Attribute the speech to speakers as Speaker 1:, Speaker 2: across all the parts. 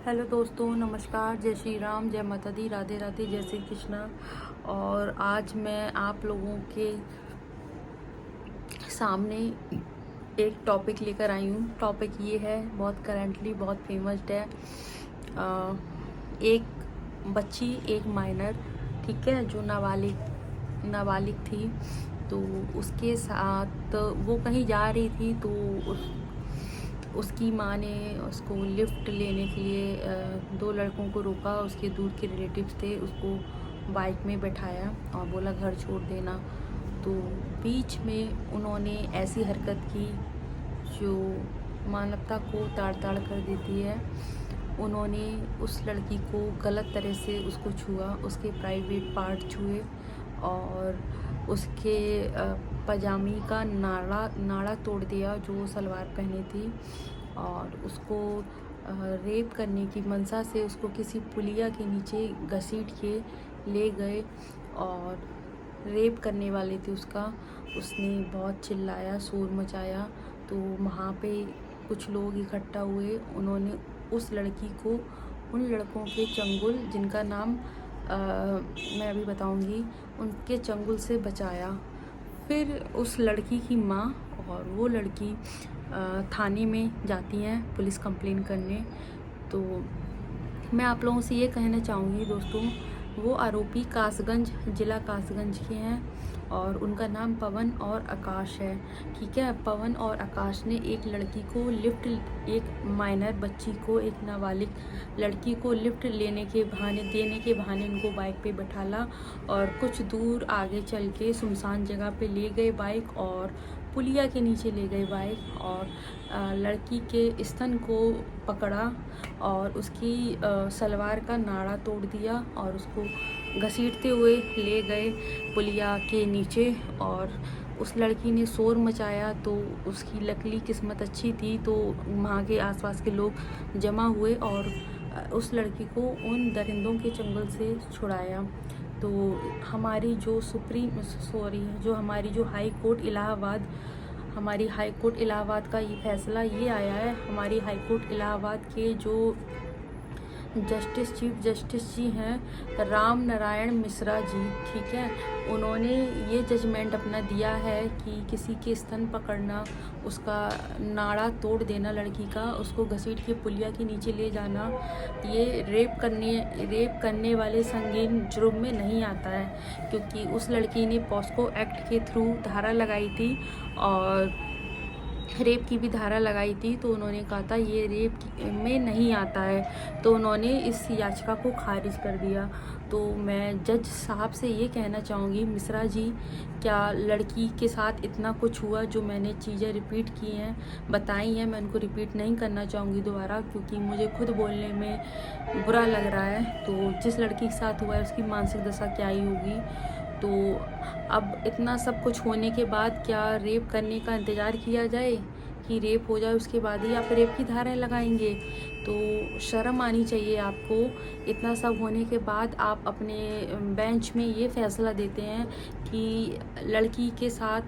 Speaker 1: Hello दोस्तों, नमस्कार, जय श्री राम, जय माता दी, राधे राधे, जय श्री कृष्णा। और आज मैं आप लोगों के सामने एक टॉपिक लेकर आई हूँ। टॉपिक ये है, बहुत करंटली बहुत फेमस है। एक बच्ची, एक माइनर, ठीक है, जो नाबालिग थी, तो उसके साथ वो कहीं जा रही थी, तो उसकी माँ ने उसको लिफ्ट लेने के लिए दो लड़कों को रोका। उसके दूर के रिलेटिव्स थे, उसको बाइक में बैठाया और बोला घर छोड़ देना। तो बीच में उन्होंने ऐसी हरकत की जो मानवता को ताड़ ताड़ कर देती है। उन्होंने उस लड़की को गलत तरह से उसको छुआ, उसके प्राइवेट पार्ट छुए और उसके पजामी का नाड़ा तोड़ दिया जो वो सलवार पहनी थी, और उसको रेप करने की मंशा से उसको किसी पुलिया के नीचे घसीट के ले गए। और रेप करने वाले थे उसने बहुत चिल्लाया, शोर मचाया। तो वहाँ पे कुछ लोग इकट्ठा हुए, उन्होंने उस लड़की को उन लड़कों के चंगुल, जिनका नाम मैं अभी बताऊंगी, उनके चंगुल से बचाया। फिर उस लड़की की माँ और वो लड़की थाने में जाती हैं पुलिस कंप्लेन करने। तो मैं आप लोगों से ये कहना चाहूँगी दोस्तों, वो आरोपी ज़िला कासगंज के हैं और उनका नाम पवन और आकाश है, ठीक है। पवन और आकाश ने एक लड़की को एक माइनर बच्ची को, एक नाबालिग लड़की को लिफ्ट देने के बहाने उनको बाइक पे बैठाला और कुछ दूर आगे चल के सुनसान जगह पे ले गए बाइक और पुलिया के नीचे ले गए बाइक, और लड़की के स्तन को पकड़ा और उसकी सलवार का नाड़ा तोड़ दिया और उसको घसीटते हुए ले गए पुलिया के नीचे। और उस लड़की ने शोर मचाया, तो उसकी लकीली किस्मत अच्छी थी, तो वहाँ के आसपास के लोग जमा हुए और उस लड़की को उन दरिंदों के चंगुल से छुड़ाया। तो हमारी जो हमारी हाई कोर्ट इलाहाबाद का ये फैसला ये आया है। हमारी हाई कोर्ट इलाहाबाद के जो चीफ जस्टिस जी हैं, राम नारायण मिश्रा जी, ठीक है, उन्होंने ये जजमेंट अपना दिया है कि किसी के स्तन पकड़ना, उसका नाड़ा तोड़ देना लड़की का, उसको घसीट के पुलिया के नीचे ले जाना, ये रेप करने वाले संगीन जुर्म में नहीं आता है, क्योंकि उस लड़की ने पॉस्को एक्ट के थ्रू धारा लगाई थी और रेप की भी धारा लगाई थी। तो उन्होंने कहा था ये रेप में नहीं आता है, तो उन्होंने इस याचिका को खारिज कर दिया। तो मैं जज साहब से ये कहना चाहूँगी, मिश्रा जी, क्या लड़की के साथ इतना कुछ हुआ? जो मैंने चीज़ें रिपीट की हैं, बताई हैं, मैं उनको रिपीट नहीं करना चाहूँगी दोबारा, क्योंकि मुझे खुद बोलने में बुरा लग रहा है। तो जिस लड़की के साथ हुआ है उसकी मानसिक दशा क्या ही होगी। तो अब इतना सब कुछ होने के बाद क्या रेप करने का इंतज़ार किया जाए कि रेप हो जाए उसके बाद ही आप रेप की धाराएं लगाएंगे? तो शर्म आनी चाहिए आपको। इतना सब होने के बाद आप अपने बेंच में ये फैसला देते हैं कि लड़की के साथ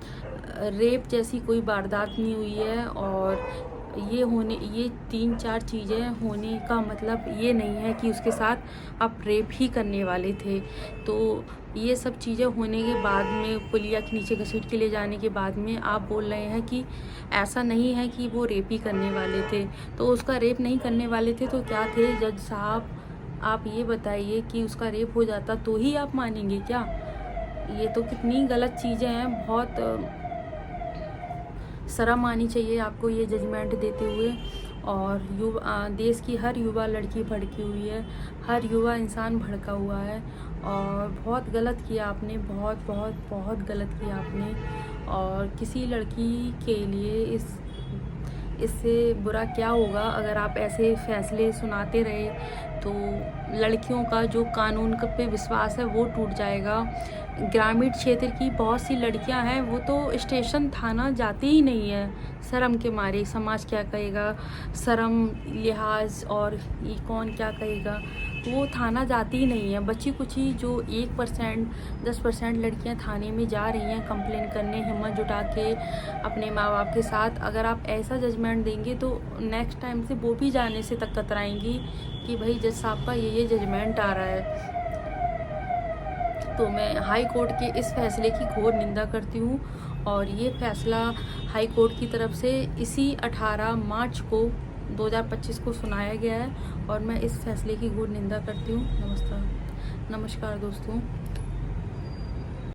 Speaker 1: रेप जैसी कोई वारदात नहीं हुई है, और ये 3-4 चीज़ें होने का मतलब ये नहीं है कि उसके साथ आप रेप ही करने वाले थे। तो ये सब चीज़ें होने के बाद में, पुलिया के नीचे घसीट के ले जाने के बाद में आप बोल रहे हैं कि ऐसा नहीं है कि वो रेप ही करने वाले थे। तो उसका रेप नहीं करने वाले थे तो क्या थे? जज साहब, आप ये बताइए कि उसका रेप हो जाता तो ही आप मानेंगे क्या? ये तो कितनी गलत चीज़ें हैं। बहुत शर्म आनी चाहिए आपको ये जजमेंट देते हुए। और देश की हर युवा लड़की भड़की हुई है, हर युवा इंसान भड़का हुआ है, और बहुत गलत किया आपने, बहुत बहुत बहुत गलत किया आपने। और किसी लड़की के लिए इससे बुरा क्या होगा अगर आप ऐसे फैसले सुनाते रहे तो लड़कियों का जो कानून पे विश्वास है वो टूट जाएगा। ग्रामीण क्षेत्र की बहुत सी लड़कियां हैं, वो तो स्टेशन थाना जाती ही नहीं है शर्म के मारे। समाज क्या कहेगा, शर्म लिहाज और ये कौन क्या कहेगा, वो थाना जाती ही नहीं है। बची कुछ ही जो 1% 10% लड़कियां थाने में जा रही हैं कंप्लेन करने, हिम्मत जुटा के अपने माँ बाप के साथ। अगर आप ऐसा जजमेंट देंगे तो नेक्स्ट टाइम से वो भी जाने से तक कतराएंगी कि भाई जज साहब का ये जजमेंट आ रहा है। तो मैं हाई कोर्ट के इस फैसले की घोर निंदा करती हूँ, और ये फैसला हाई कोर्ट की तरफ से इसी 18 मार्च को 2025 को सुनाया गया है, और मैं इस फैसले की घोर निंदा करती हूँ। नमस्कार दोस्तों।